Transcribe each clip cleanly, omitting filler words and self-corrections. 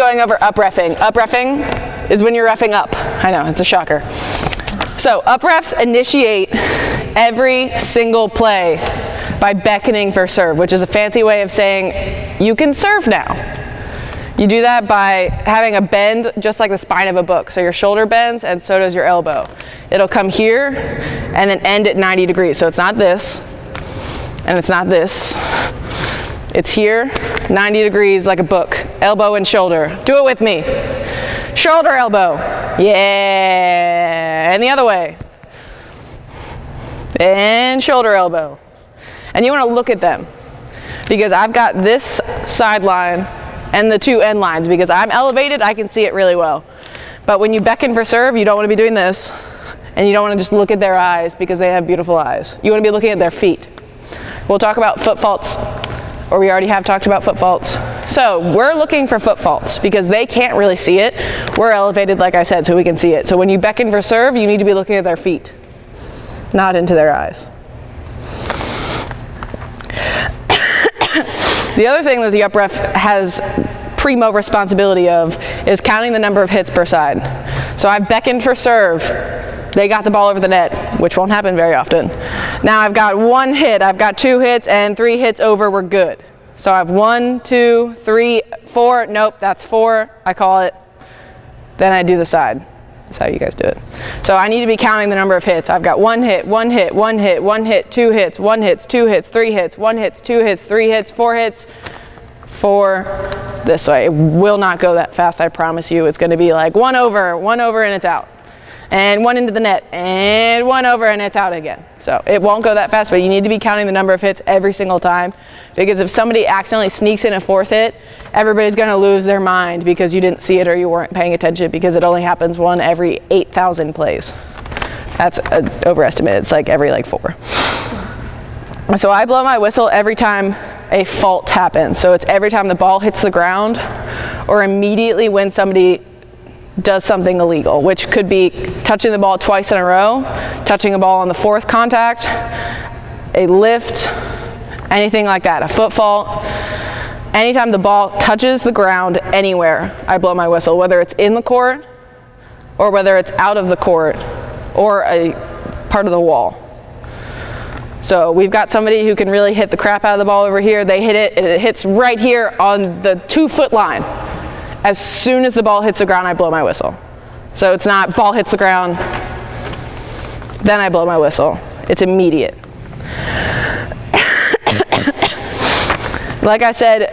going over up reffing. Up reffing is when you're reffing up. I know, it's a shocker. So up refs initiate every single play by beckoning for serve, which is a fancy way of saying you can serve now. You do that by having a bend just like the spine of a book. So your shoulder bends and so does your elbow. It'll come here and then end at 90 degrees. So it's not this and it's not this. It's here, 90 degrees like a book. Elbow and shoulder. Do it with me. Shoulder, elbow. Yeah. And the other way. And shoulder, elbow. And you want to look at them because I've got this sideline and the two end lines. Because I'm elevated, I can see it really well. But when you beckon for serve, you don't want to be doing this. And you don't want to just look at their eyes because they have beautiful eyes. You want to be looking at their feet. We'll talk about foot faults, or we already have talked about foot faults. So we're looking for foot faults because they can't really see it. We're elevated, like I said, so we can see it. So when you beckon for serve, you need to be looking at their feet, not into their eyes. The other thing that the up ref has primo responsibility of is counting the number of hits per side. So I've beckoned for serve. They got the ball over the net, which won't happen very often. Now I've got 1 hit, I've got 2 hits, and 3 hits over, we're good. So I have 1, 2, 3, 4, nope, that's 4, I call it. Then I do the side. That's how you guys do it. So I need to be counting the number of hits. I've got 1 hit, 1 hit, 1 hit, 1 hit, 2 hits, 1 hits, 2 hits, 3 hits, 1 hits, 2 hits, 3 hits, 4 hits, 4 this way. It will not go that fast, I promise you. It's going to be like 1 over, and it's out. And 1 into the net, and 1 over, and it's out again. So it won't go that fast, but you need to be counting the number of hits every single time, because if somebody accidentally sneaks in a 4th hit, everybody's going to lose their mind because you didn't see it or you weren't paying attention, because it only happens 1 every 8,000 plays. That's an overestimate. It's like every 4. So I blow my whistle every time a fault happens. So it's every time the ball hits the ground or immediately when somebody does something illegal, which could be touching the ball twice in a row, touching a ball on the 4th contact, a lift, anything like that, a foot fault. Anytime the ball touches the ground anywhere, I blow my whistle, whether it's in the court or whether it's out of the court or a part of the wall. So we've got somebody who can really hit the crap out of the ball over here. They hit it, and it hits right here on the 2-foot line. As soon as the ball hits the ground, I blow my whistle. So it's not ball hits the ground, then I blow my whistle. It's immediate. Like I said,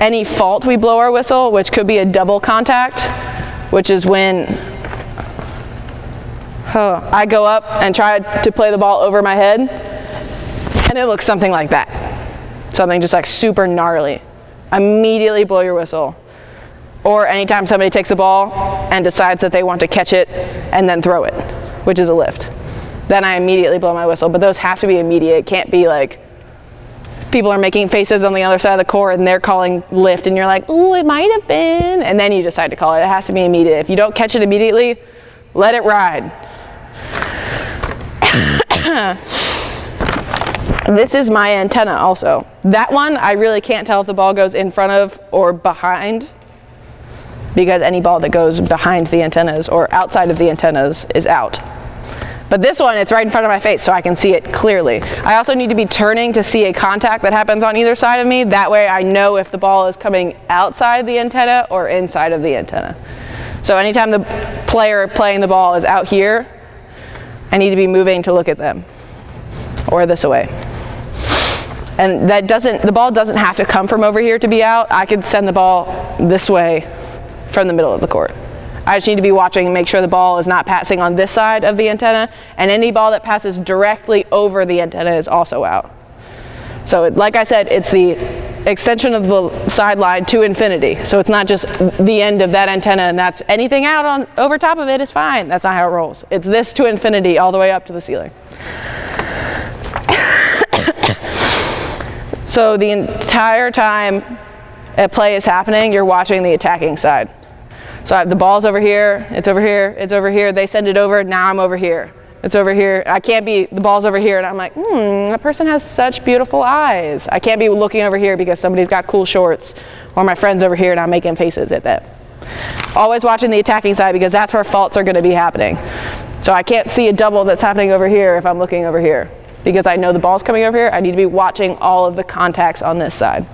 any fault we blow our whistle, which could be a double contact, which is when I go up and try to play the ball over my head, and it looks something like that. Something just like super gnarly. Immediately blow your whistle. Or anytime somebody takes the ball and decides that they want to catch it and then throw it, which is a lift. Then I immediately blow my whistle. But those have to be immediate. It can't be like people are making faces on the other side of the court and they're calling lift and you're like, ooh, it might have been. And then you decide to call it. It has to be immediate. If you don't catch it immediately, let it ride. This is my antenna also. That one, I really can't tell if the ball goes in front of or behind, because any ball that goes behind the antennas or outside of the antennas is out. But this one, it's right in front of my face, so I can see it clearly. I also need to be turning to see a contact that happens on either side of me. That way I know if the ball is coming outside of the antenna or inside of the antenna. So anytime the player playing the ball is out here, I need to be moving to look at them, or this way. And the ball doesn't have to come from over here to be out. I could send the ball this way from the middle of the court. I just need to be watching and make sure the ball is not passing on this side of the antenna, and any ball that passes directly over the antenna is also out. So like I said, it's the extension of the sideline to infinity. So it's not just the end of that antenna and that's anything out on over top of it is fine. That's not how it rolls. It's this to infinity all the way up to the ceiling. So the entire time a play is happening, you're watching the attacking side. So the ball's over here, it's over here, it's over here, they send it over, now I'm over here. It's over here. I can't be, the ball's over here, and I'm like, that person has such beautiful eyes. I can't be looking over here because somebody's got cool shorts, or my friend's over here and I'm making faces at that. Always watching the attacking side because that's where faults are going to be happening. So I can't see a double that's happening over here if I'm looking over here. Because I know the ball's coming over here, I need to be watching all of the contacts on this side.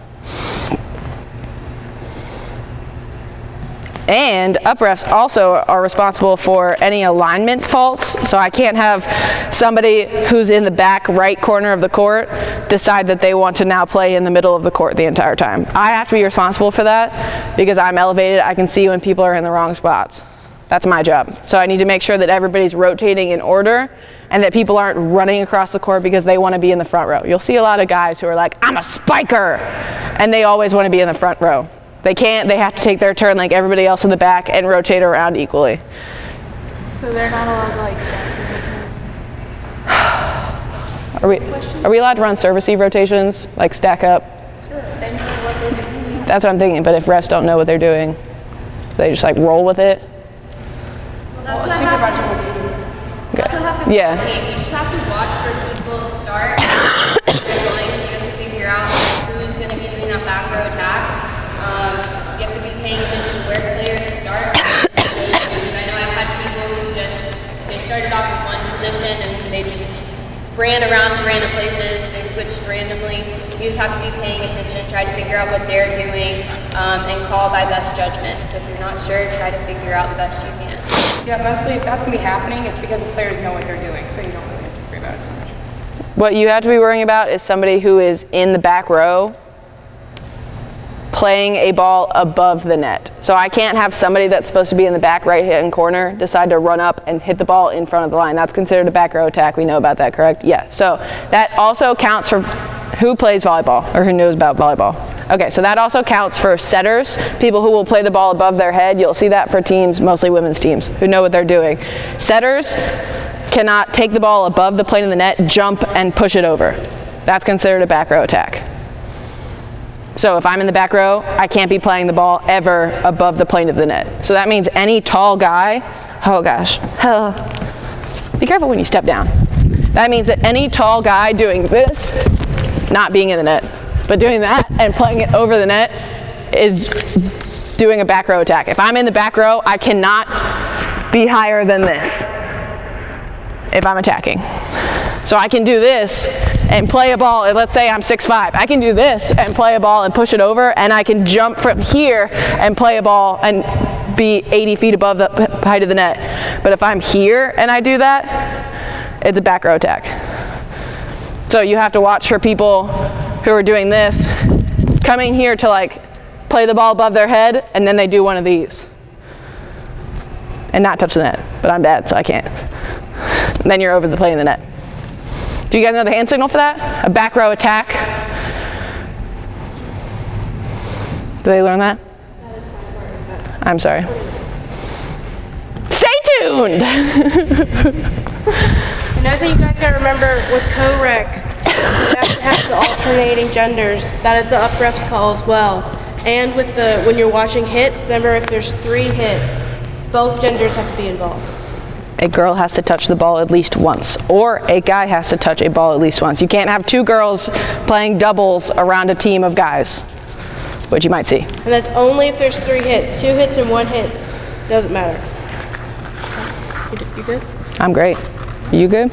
And up refs also are responsible for any alignment faults. So I can't have somebody who's in the back right corner of the court decide that they want to now play in the middle of the court the entire time. I have to be responsible for that because I'm elevated. I can see when people are in the wrong spots. That's my job. So I need to make sure that everybody's rotating in order and that people aren't running across the court because they want to be in the front row. You'll see a lot of guys who are like, I'm a spiker, and they always want to be in the front row. They can't, they have to take their turn like everybody else in the back and rotate around equally. So they're not allowed to like stack? Are we allowed to run service eve rotations, like stack up? Sure, they know what they're doing. That's what I'm thinking, but if refs don't know what they're doing, they just like roll with it? Well, a supervisor will be. That's what happens. Yeah. Okay, you just have to watch where people start. They're going, so you have to figure out who's going to be doing that back row attack. You have to be paying attention to where players start. I know I've had people who they started off in one position and they just ran around to random places. They switched randomly. You just have to be paying attention, try to figure out what they're doing, and call by best judgment. So if you're not sure, try to figure out the best you can. Yeah, mostly if that's going to be happening, it's because the players know what they're doing, so you don't really have to worry about it too much. What you have to be worrying about is somebody who is in the back row playing a ball above the net. So I can't have somebody that's supposed to be in the back right-hand corner decide to run up and hit the ball in front of the line. That's considered a back row attack. We know about that, correct? Yeah. So that also counts for who plays volleyball or who knows about volleyball. Okay, so that also counts for setters, people who will play the ball above their head. You'll see that for teams, mostly women's teams, who know what they're doing. Setters cannot take the ball above the plane of the net, jump, and push it over. That's considered a back row attack. So if I'm in the back row, I can't be playing the ball ever above the plane of the net. So that means any tall guy, oh gosh, be careful when you step down. That means that any tall guy doing this, not being in the net, but doing that and playing it over the net is doing a back row attack. If I'm in the back row, I cannot be higher than this if I'm attacking. So I can do this and play a ball, let's say I'm 6'5". I can do this and play a ball and push it over, and I can jump from here and play a ball and be 80 feet above the height of the net. But if I'm here and I do that, it's a back row attack. So you have to watch for people who are doing this, coming here to like play the ball above their head, and then they do one of these. And not touch the net, but I'm bad, so I can't. And then you're over the plane of the net. Do you guys know the hand signal for that? A back row attack. Did they learn that? I'm sorry. Stay tuned! Another thing you guys gotta remember with co-rec, you have to have the alternating genders. That is the up ref's call as well. And with when you're watching hits, remember if there's 3 hits, both genders have to be involved. A girl has to touch the ball at least once, or a guy has to touch a ball at least once. You can't have 2 girls playing doubles around a team of guys, which you might see. And that's only if there's 3 hits. 2 hits and 1 hit, doesn't matter. You good? I'm great. You good?